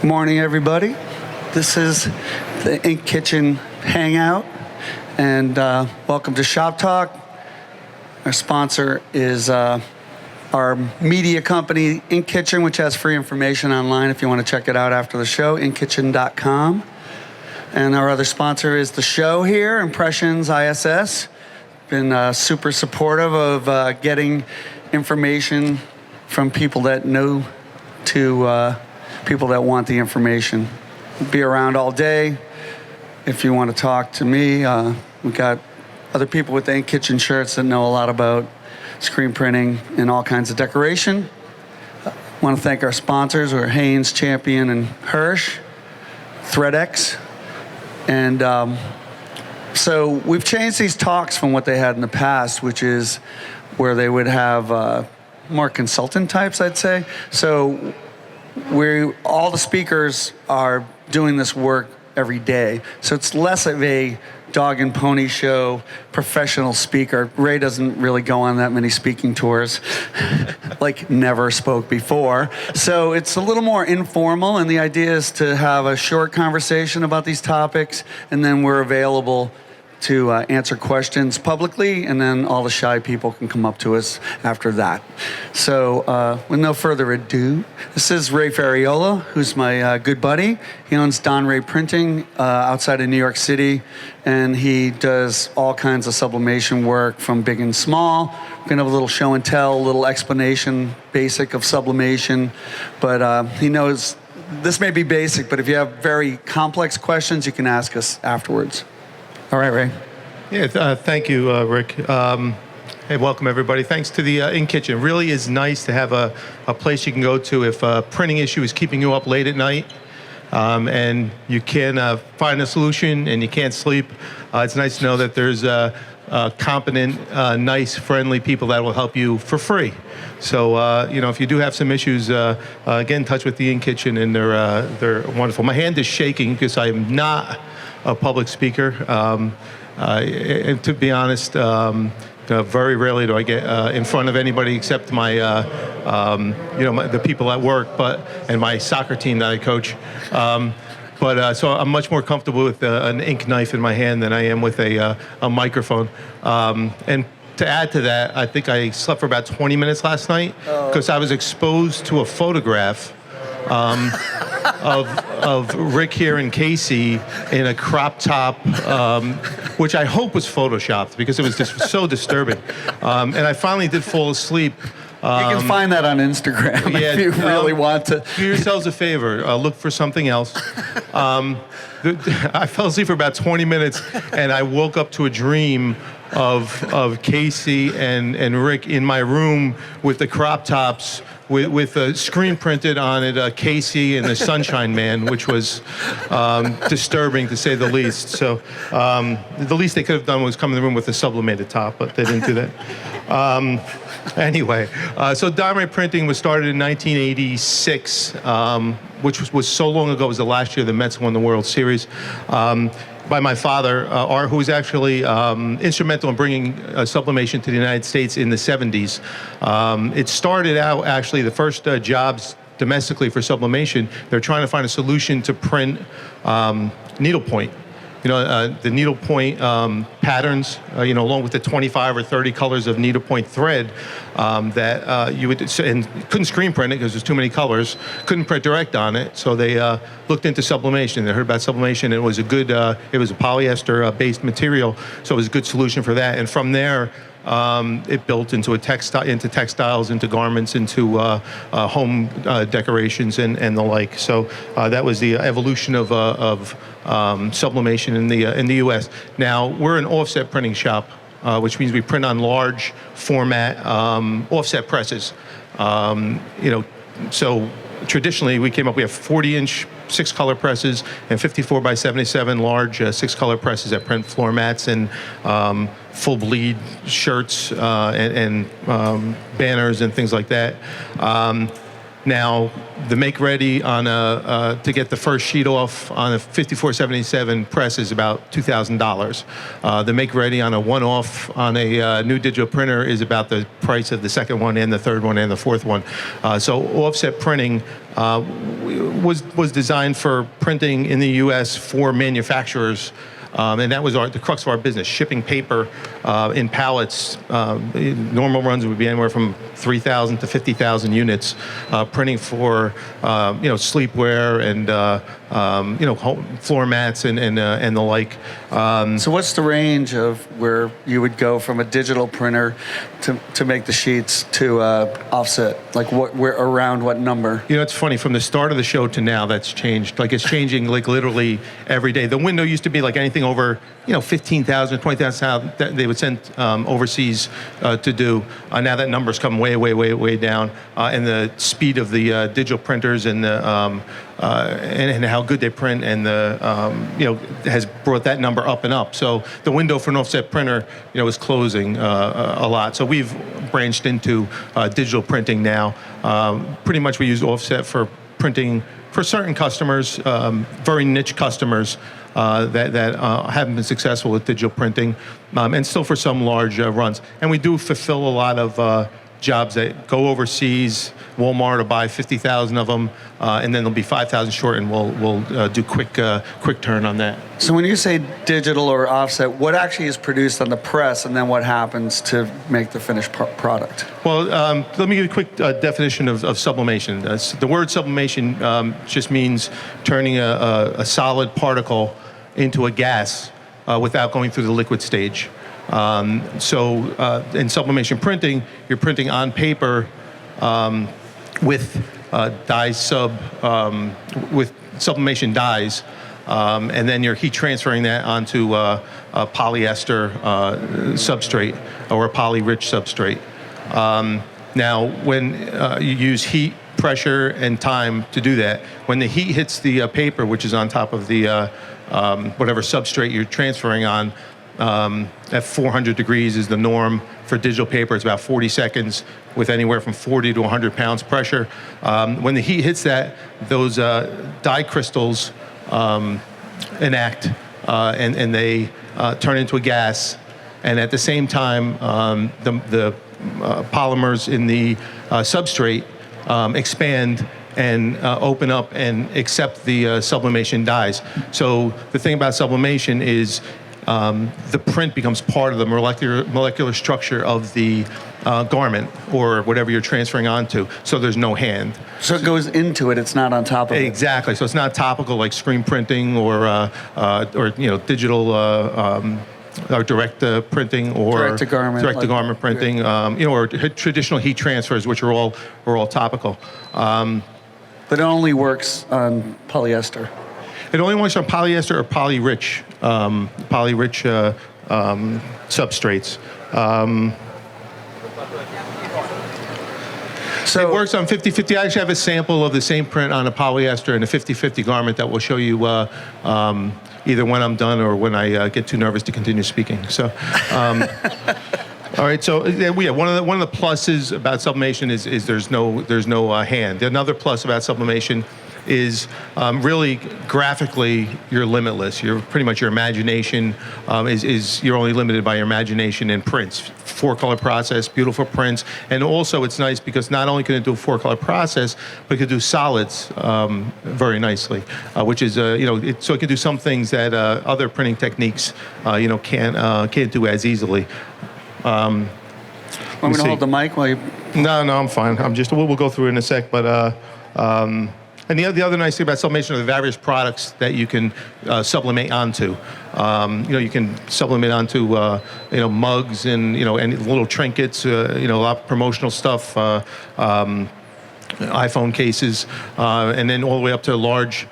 Good morning, everybody. This is the Ink Kitchen Hangout, and welcome to Shop Talk. Our sponsor is our media company, Ink Kitchen, which has free information online if you want to check it out after the show, inkkitchen.com. And our other sponsor is the show here, Impressions ISS. Been super supportive of getting information from people that know to people that want the information. Be around all day. If you want to talk to me, we got other people with the Ink Kitchen shirts that know a lot about screen printing and all kinds of decoration. I want to thank our sponsors, who are Haynes, Champion, and Hirsch, ThreadX. And so we've changed these talks from what they had in the past, which is where they would have more consultant types, I'd say. So all the speakers are doing this work every day. So it's less of a dog and pony show professional speaker. Ray doesn't really go on that many speaking tours, like never spoke before. So it's a little more informal, and the idea is to have a short conversation about these topics, and then we're available to answer questions publicly, and then all the shy people can come up to us after that. So with no further ado, this is Ray Ferriola, who's my good buddy. He owns Donray Printing outside of New York City, and he does all kinds of sublimation work from big and small. We're gonna have a little show and tell, a little explanation, basic of sublimation, but he knows this may be basic, but if you have very complex questions, you can ask us afterwards. All right, Ray. Yeah, thank you, Rick. Hey, welcome everybody. Thanks to the Ink Kitchen. It really is nice to have a place you can go to if a printing issue is keeping you up late at night, and you can find a solution and you can't sleep. It's nice to know that there's competent, nice, friendly people that will help you for free. So, if you do have some issues, get in touch with the Ink Kitchen, and they're wonderful. My hand is shaking because I am not a public speaker, and to be honest, very rarely do I get in front of anybody except the people at work, and my soccer team that I coach. So I'm much more comfortable with an ink knife in my hand than I am with a microphone. And to add to that, I think I slept for about 20 minutes last night because I was exposed to a photograph of Rick here and Casey in a crop top, which I hope was photoshopped because it was just so disturbing. And I finally did fall asleep. You can find that on Instagram if you really want to. Do yourselves a favor. Look for something else. I fell asleep for about 20 minutes, and I woke up to a dream of Casey and Rick in my room with the crop tops, with a screen printed on it, Casey and the Sunshine Man, which was disturbing to say the least. So the least they could have done was come in the room with a sublimated top, but they didn't do that. Anyway, so Donray Printing was started in 1986, which was so long ago. It was the last year the Mets won the World Series. By my father, who was actually instrumental in bringing sublimation to the United States in the 70s. It started out, actually, the first jobs domestically for sublimation, they're trying to find a solution to print needlepoint. The needlepoint patterns, along with the 25 or 30 colors of needlepoint thread that you would, and couldn't screen print it because there's too many colors, couldn't print direct on it, so they looked into sublimation. They heard about sublimation, and it was a good, it was a polyester-based material, so it was a good solution for that. And from there, it built into textiles, into garments, into home decorations, and the like. So that was the evolution of sublimation in the U.S. Now we're an offset printing shop, which means we print on large format offset presses. So traditionally we have 40-inch 6-color presses and 54 by 77 large 6-color presses that print floor mats and full bleed shirts and banners and things like that. Now, the make ready on to get the first sheet off on a 5477 press is about $2,000. The make ready on a one-off on a new digital printer is about the price of the second one and the third one and the fourth one. So offset printing was designed for printing in the U.S. for manufacturers. And that was the crux of our business, shipping paper in pallets. Normal runs would be anywhere from 3,000 to 50,000 units, printing for sleepwear and floor mats and the like. So what's the range of where you would go from a digital printer to make the sheets to offset? Like around what number? It's funny, from the start of the show to now, that's changed. Like, it's changing like literally every day. The window used to be like anything over 15,000, 20,000 that they would send overseas to do. Now that number's come way down, and the speed of the digital printers and the and how good they print and the has brought that number up and up. So the window for an offset printer is closing a lot. So we've branched into digital printing now. Pretty much we use offset for printing for certain customers, very niche customers that haven't been successful with digital printing, and still for some large runs. And we do fulfill a lot of jobs that go overseas. Walmart will buy 50,000 of them, and then there'll be 5,000 short, and we'll do quick turn on that. So when you say digital or offset, what actually is produced on the press, and then what happens to make the finished product? Well, let me give you a quick definition of sublimation. The word sublimation just means turning a solid particle into a gas without going through the liquid stage. So in sublimation printing, you're printing on paper with dyes with sublimation dyes, and then you're heat transferring that onto a polyester substrate or a poly-rich substrate. Now, when you use heat, pressure, and time to do that, when the heat hits the paper, which is on top of the whatever substrate you're transferring on, at 400 degrees is the norm for digital paper. It's about 40 seconds with anywhere from 40 to 100 pounds pressure. When the heat hits that, those dye crystals enact and they turn into a gas. And at the same time, the polymers in the substrate expand and open up and accept the sublimation dyes. So the thing about sublimation is the print becomes part of the molecular structure of the garment or whatever you're transferring onto. So there's no hand. So it goes into it. It's not on top of it. Exactly. So it's not topical like screen printing or digital or direct printing or direct to garment printing. Or traditional heat transfers, which are all topical. But it only works on polyester. It only works on polyester or poly-rich substrates. So it works on 50-50. I actually have a sample of the same print on a polyester and a 50-50 garment that will show you either when I'm done or when I get too nervous to continue speaking. So. All right, so one of the pluses about sublimation is there's no hand. Another plus about sublimation is really graphically you're limitless. You're pretty much your imagination is you're only limited by your imagination in prints. 4-color process, beautiful prints, and also it's nice because not only can it do a 4-color process, but it can do solids very nicely, which is so it can do some things that other printing techniques can't do as easily. Want me to hold the mic while you? No, I'm fine. We'll go through it in a sec, but. And the other nice thing about sublimation are the various products that you can sublimate onto. You can sublimate onto mugs and and little trinkets. A lot of promotional stuff, iPhone cases, and then all the way up to large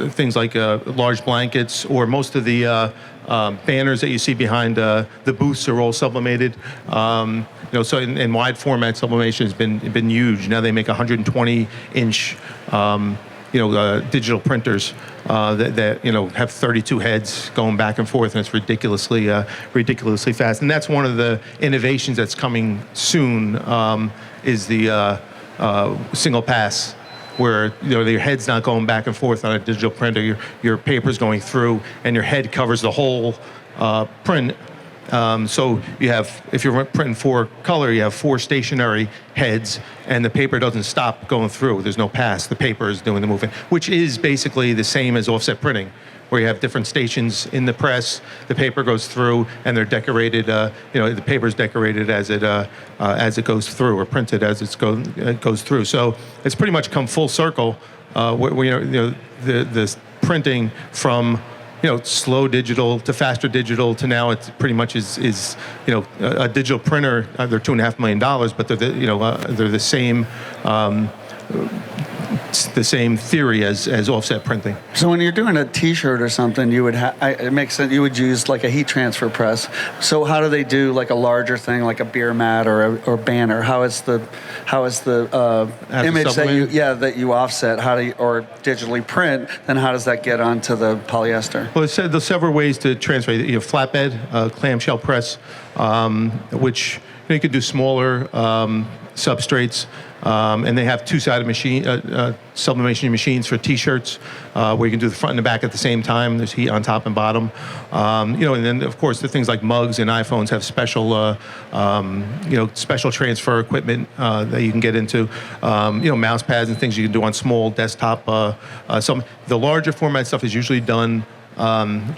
things like large blankets or most of the banners that you see behind the booths are all sublimated. So in wide format, sublimation has been huge. Now they make 120-inch, digital printers that have 32 heads going back and forth, and it's ridiculously fast. And that's one of the innovations that's coming soon. Is the single pass, where your head's not going back and forth on a digital printer. Your paper's going through, and your head covers the whole print. So you have, if you're printing 4 color, you have 4 stationary heads, and the paper doesn't stop going through. There's no pass. The paper is doing the movement, which is basically the same as offset printing, where you have different stations in the press. The paper goes through, and they're decorated. The paper's decorated as it goes through, or printed as it goes through. So it's pretty much come full circle. The printing from slow digital to faster digital to now it's pretty much is a digital printer. They're $2.5 million, but they're the same. The same theory as offset printing. So when you're doing a T-shirt or something, you would it makes sense. You would use like a heat transfer press. So how do they do like a larger thing, like a beer mat or banner? How is the image that you offset? Or digitally print? Then how does that get onto the polyester? Well, there's several ways to transfer. You have flatbed, clamshell press, which you can do smaller substrates. And they have two-sided sublimation machines for T-shirts, where you can do the front and the back at the same time. There's heat on top and bottom. And then of course the things like mugs and iPhones have special, special transfer equipment that you can get into. Mouse pads and things you can do on small desktop. The larger format stuff is usually done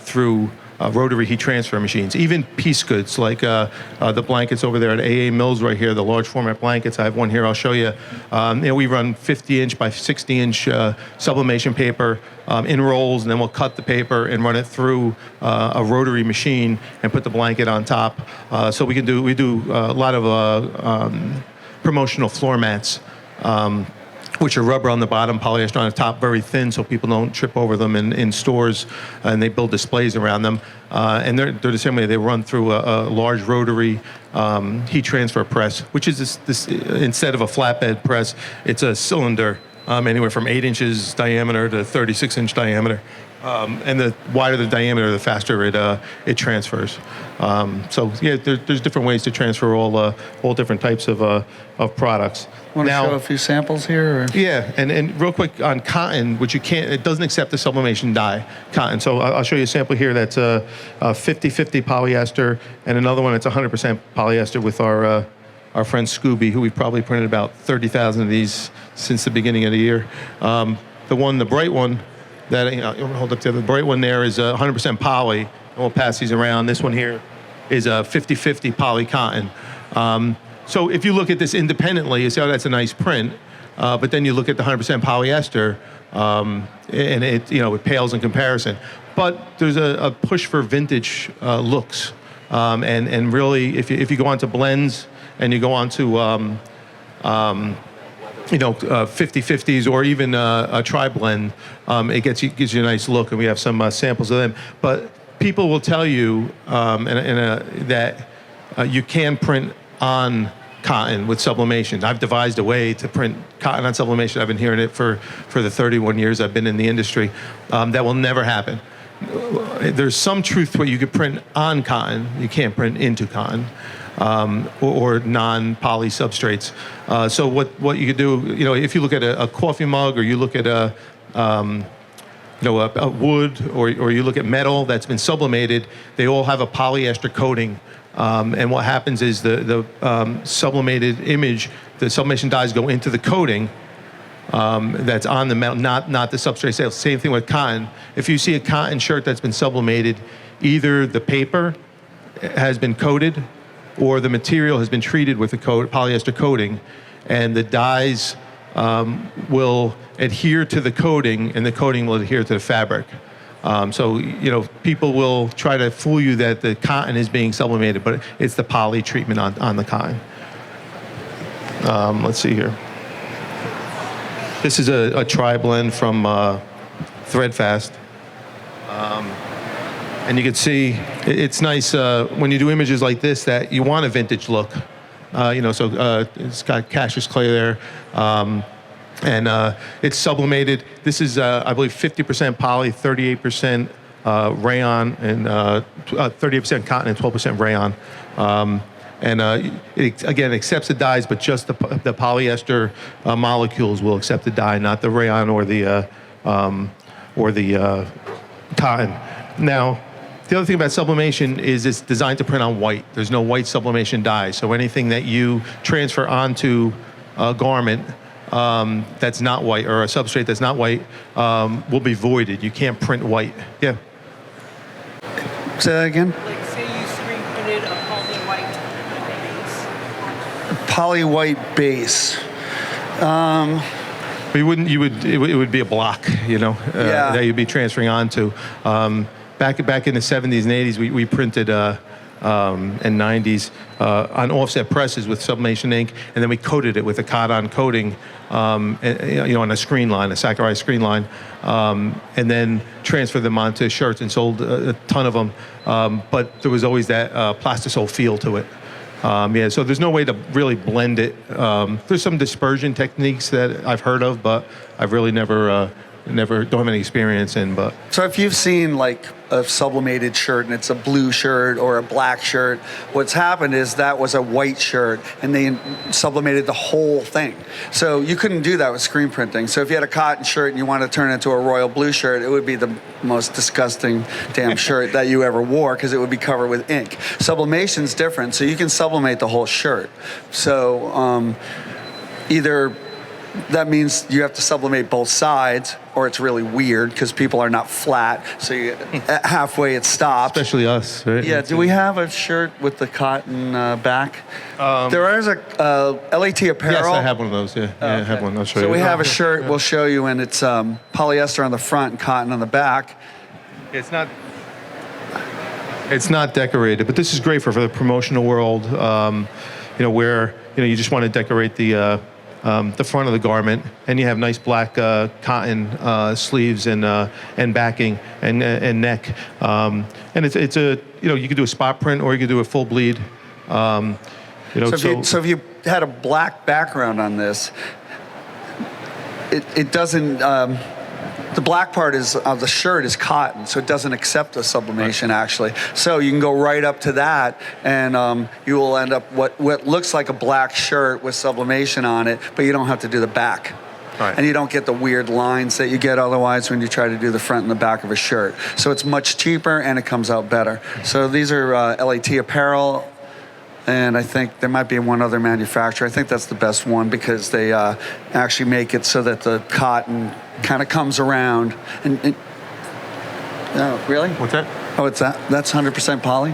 through rotary heat transfer machines. Even piece goods like the blankets over there at AA Mills right here, the large format blankets. I have one here, I'll show you. We run 50-inch by 60-inch sublimation paper in rolls, and then we'll cut the paper and run it through a rotary machine and put the blanket on top. So we do a lot of promotional floor mats. Which are rubber on the bottom, polyester on the top, very thin, so people don't trip over them in stores, and they build displays around them. And they're the same way. They run through a large rotary heat transfer press, which is this instead of a flatbed press, it's a cylinder, anywhere from 8 inches diameter to 36-inch diameter. And the wider the diameter, the faster it transfers. There's different ways to transfer all different types of products. Want to show a few samples here? Or? Yeah, and real quick on cotton, which it doesn't accept the sublimation dye, cotton. So I'll show you a sample here that's 50-50 polyester, and another one that's 100% polyester with our friend Scooby, who we've probably printed about 30,000 of these since the beginning of the year. The bright one, that hold up to the bright one there is 100% poly, and we'll pass these around. This one here is a 50-50 poly cotton. So if you look at this independently, you say, oh, that's a nice print. But then you look at the 100% polyester, and it pales in comparison. But there's a push for vintage looks, and really, if you go onto blends and you go onto 50-50s or even a tri-blend, it gives you a nice look, and we have some samples of them. But people will tell you that you can print on cotton with sublimation. I've devised a way to print cotton on sublimation. I've been hearing it for the 31 years I've been in the industry. That will never happen. There's some truth to it. You could print on cotton. You can't print into cotton. Or non-poly substrates. So what you could do, if you look at a coffee mug, or you look at a wood, or you look at metal that's been sublimated, they all have a polyester coating. And what happens is the sublimated image, the sublimation dyes go into the coating that's on the metal, not the substrate. Same thing with cotton. If you see a cotton shirt that's been sublimated, either the paper has been coated or the material has been treated with a polyester coating, and the dyes will adhere to the coating, and the coating will adhere to the fabric. People will try to fool you that the cotton is being sublimated, but it's the poly treatment on the cotton. Let's see here. This is a tri-blend from Threadfast. And you can see it's nice when you do images like this that you want a vintage look. It's got Cassius clay there. And it's sublimated. This is, I believe, 50% poly, 38% rayon, and 38% cotton and 12% rayon. it again accepts the dyes, but just the polyester molecules will accept the dye, not the rayon or the cotton. Now, the other thing about sublimation is it's designed to print on white. There's no white sublimation dye, so anything that you transfer onto a garment that's not white, or a substrate that's not white, will be voided. You can't print white. Yeah. Say that again. Like, say you screen printed a poly white base. Poly white base. It would be a block, Yeah. that you'd be transferring onto. Back in the 70s and 80s, we printed and 90s on offset presses with sublimation ink, and then we coated it with a cotton coating, on a screen line, a Sakurai screen line, and then transferred them onto shirts and sold a ton of them. But there was always that plastisol feel to it. So there's no way to really blend it. There's some dispersion techniques that I've heard of, but I've really never don't have any experience in. But So if you've seen like a sublimated shirt and it's a blue shirt or a black shirt, what's happened is that was a white shirt and they sublimated the whole thing. So you couldn't do that with screen printing. So if you had a cotton shirt and you wanted to turn it into a royal blue shirt, it would be the most disgusting damn shirt that you ever wore because it would be covered with ink. Sublimation's different, so you can sublimate the whole shirt. So either that means you have to sublimate both sides, or it's really weird because people are not flat. So halfway it stops. especially us, right? Yeah. Do we have a shirt with the cotton back? There is a LAT apparel. Yes, I have one of those. Yeah, I have Okay. one. I'll show you. So we have a shirt. We'll show you, and it's polyester on the front and cotton on the back. It's not decorated, but this is great for the promotional world. Where you just want to decorate the front of the garment, and you have nice black cotton sleeves and backing and neck, and it's a you could do a spot print or you could do a full bleed. So if you had a black background on this, it doesn't. The black part of the shirt is cotton, so it doesn't accept the sublimation actually. So you can go right up to that, and you will end up what looks like a black shirt with sublimation on it, but you don't have to do the back. Right. And you don't get the weird lines that you get otherwise when you try to do the front and the back of a shirt. So it's much cheaper and it comes out better. So these are LAT apparel. And I think there might be one other manufacturer. I think that's the best one because they actually make it so that the cotton kind of comes around. Oh, really? What's that? Oh, it's that? That's 100% poly?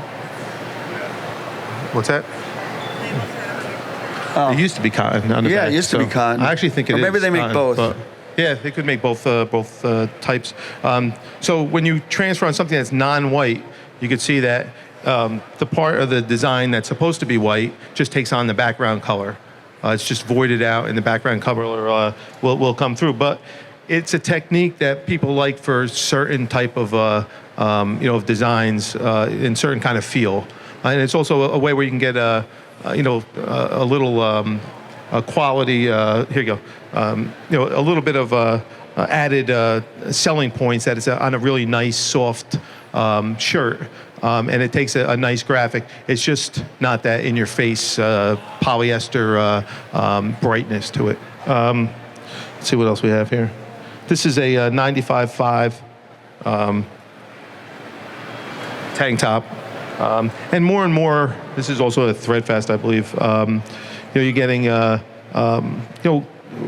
What's that? It used to be cotton on the Yeah, back, it used to be cotton. I actually think it Or is. maybe they make cotton, both. but- yeah, they could make both types. So when you transfer on something that's non-white, you could see that the part of the design that's supposed to be white just takes on the background color. It's just voided out, and the background color will come through. But it's a technique that people like for certain type of of designs in certain kind of feel, and it's also a way where you can get a little quality. Here you go. A little bit of added selling points that it's on a really nice soft shirt. And it takes a nice graphic. It's just not that in-your-face polyester brightness to it. Let's see what else we have here. This is a 95.5 tank top. And more, this is also a Threadfast, I believe. You're getting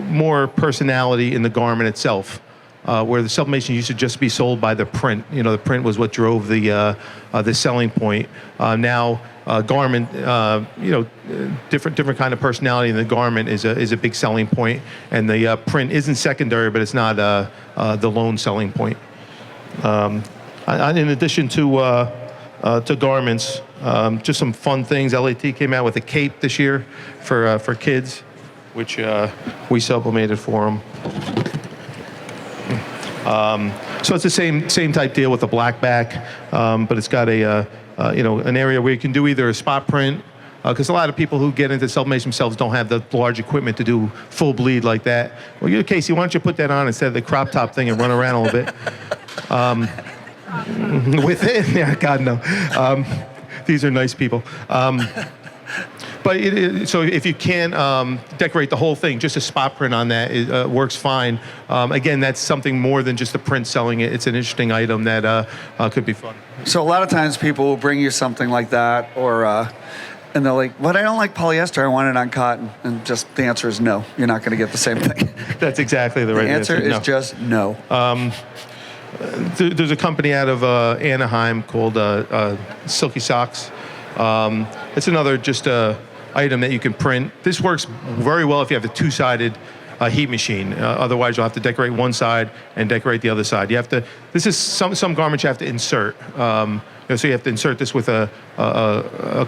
more personality in the garment itself. Where the sublimation used to just be sold by the print. The print was what drove the selling point. Now, garment, different kind of personality in the garment is a big selling point, and the print isn't secondary, but it's not the lone selling point. In addition to garments, just some fun things. LAT came out with a cape this year for kids, which we sublimated for them. So it's the same type deal with the black back, but it's got an area where you can do either a spot print, because a lot of people who get into sublimation themselves don't have the large equipment to do full bleed like that. Well, Casey, why don't you put that on instead of the crop top thing and run around a little bit? With it, yeah, God no. These are nice people. But so if you can decorate the whole thing, just a spot print on that works fine. Again, that's something more than just the print selling it. It's an interesting item that could be fun. So a lot of times people will bring you something like that, or and they're like, "But I don't like polyester. I want it on cotton." And just the answer is no. You're not going to get the same thing. That's exactly the right answer. answer. Is No. just no. There's a company out of Anaheim called Silky Socks. It's another just item that you can print. This works very well if you have a two-sided heat machine. Otherwise, you'll have to decorate one side and decorate the other side. You have to. This is some garments you have to insert. So you have to insert this with a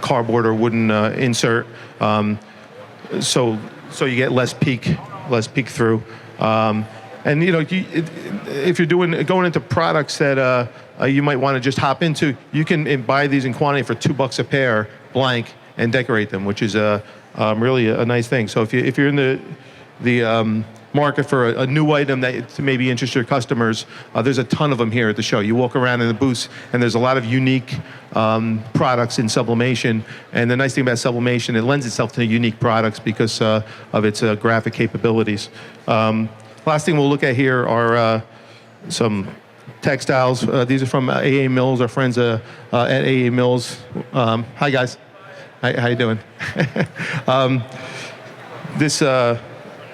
cardboard or wooden insert. So you get less peek through. And if you're going into products that you might want to just hop into, you can buy these in quantity for $2 a pair, blank, and decorate them, which is really a nice thing. So if you're in the market for a new item that to maybe interest your customers, there's a ton of them here at the show. You walk around in the booths, and there's a lot of unique products in sublimation. And the nice thing about sublimation, it lends itself to unique products because of its graphic capabilities. Last thing we'll look at here are some textiles. These are from AA Mills, our friends at AA Mills. Hi, guys. How you doing? This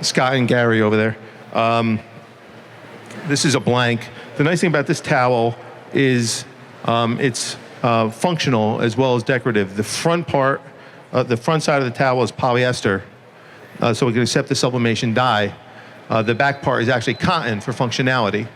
Scott and Gary over there. This is a blank. The nice thing about this towel is it's functional as well as decorative. The front part, the front side of the towel is polyester, so we can accept the sublimation dye. The back part is actually cotton for functionality.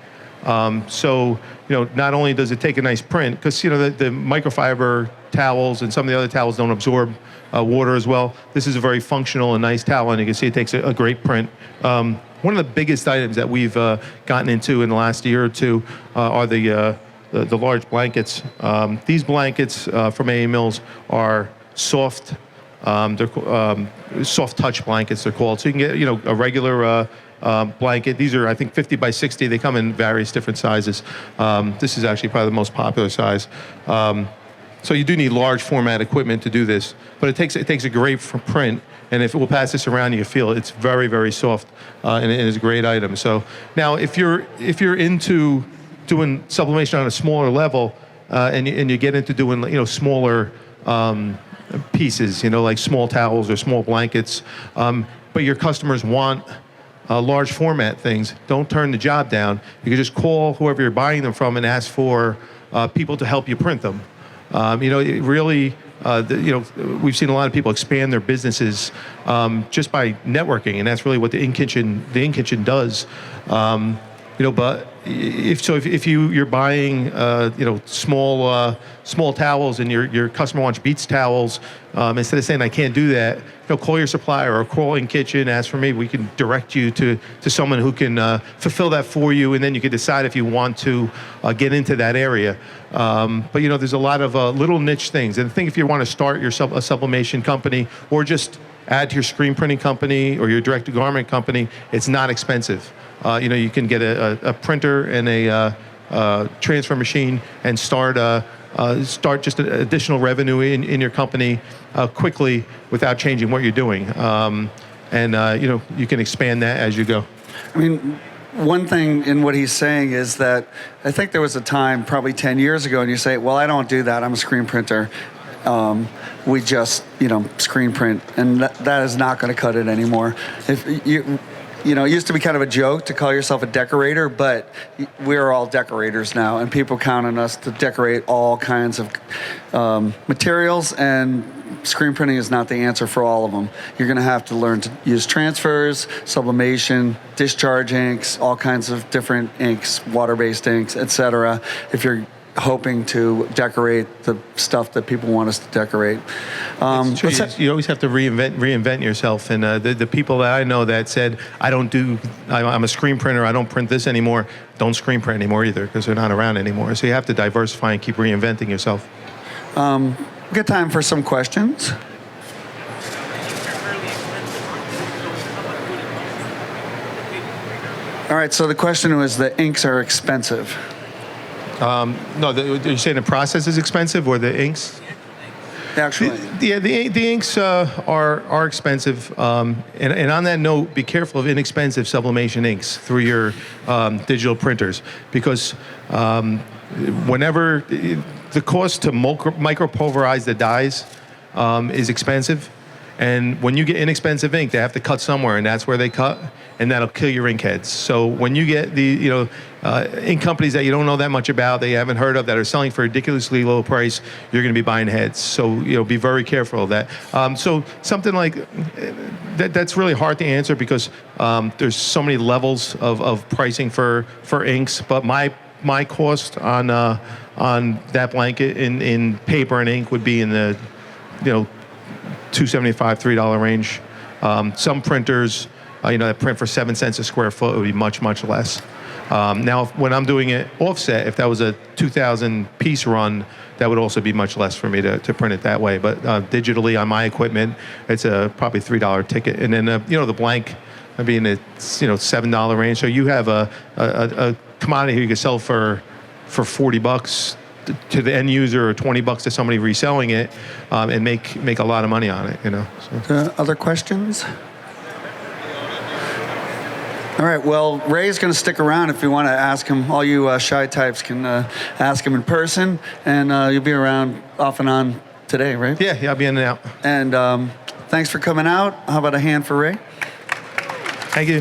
So, not only does it take a nice print, because, the microfiber towels and some of the other towels don't absorb water as well. This is a very functional and nice towel, and you can see it takes a great print. One of the biggest items that we've gotten into in the last year or two are the large blankets. These blankets from AA Mills are soft. They're soft touch blankets, they're called. So you can get, a regular blanket. These are, I think, 50 by 60. They come in various different sizes. This is actually probably the most popular size. So you do need large format equipment to do this, but it takes a great print. And if we'll pass this around, you feel it's very, very soft, and it is a great item. So now, if you're into doing sublimation on a smaller level, and you get into doing smaller pieces, like small towels or small blankets, but your customers want large format things, don't turn the job down. You can just call whoever you're buying them from and ask for people to help you print them. It really, we've seen a lot of people expand their businesses just by networking, and that's really what the in kitchen does. But if you're buying small towels and your customer wants Beats towels, instead of saying I can't do that, call your supplier or call in kitchen, ask for me. We can direct you to someone who can fulfill that for you, and then you can decide if you want to get into that area. But there's a lot of little niche things, and I think if you want to start a sublimation company or just add to your screen printing company or your direct-to-garment company, it's not expensive. You can get a printer and a transfer machine and start just an additional revenue in your company quickly without changing what you're doing. You can expand that as you go. I mean, one thing in what he's saying is that I think there was a time probably 10 years ago, and you say, well, I don't do that. I'm a screen printer. We just, screen print, and that is not going to cut it anymore. If it used to be kind of a joke to call yourself a decorator, but we're all decorators now, and people count on us to decorate all kinds of materials, and screen printing is not the answer for all of them. You're going to have to learn to use transfers, sublimation, discharge inks, all kinds of different inks, water-based inks, etc. if you're hoping to decorate the stuff that people want us to decorate. It's true. You always have to reinvent yourself. And the people that I know that said, I'm a screen printer, I don't print this anymore, don't screen print anymore either, because they're not around anymore. So you have to diversify and keep reinventing yourself. Good time for some questions. All right, so the question was the inks are expensive. No, are you saying the process is expensive or the inks? Actually, Yeah, the inks are expensive, and on that note, be careful of inexpensive sublimation inks through your digital printers, because whenever the cost to micropulverize the dyes is expensive, and when you get inexpensive ink, they have to cut somewhere, and that's where they cut, and that'll kill your ink heads. So when you get the ink companies that you don't know that much about, that you haven't heard of, that are selling for a ridiculously low price, you're going to be buying heads. So be very careful of that. So something like that's really hard to answer, because there's so many levels of pricing for inks. But my cost on that blanket in paper and ink would be in the $2.75, $3 range. Some printers, that print for 7 cents a square foot, would be much, much less. Now, when I'm doing it offset, if that was a 2,000 piece run, that would also be much less for me to print it that way. But digitally on my equipment, it's a probably $3 ticket. And then the blank, I'd be in the $7 range. So you have a commodity you can sell for $40 to the end user, or $20 to somebody reselling it, and make a lot of money on it. So. other questions? All right, well, Ray's going to stick around if you want to ask him. All you shy types can ask him in person, and you'll be around off and on today, right? Yeah, I'll be in and out. And thanks for coming out. How about a hand for Ray? Thank you.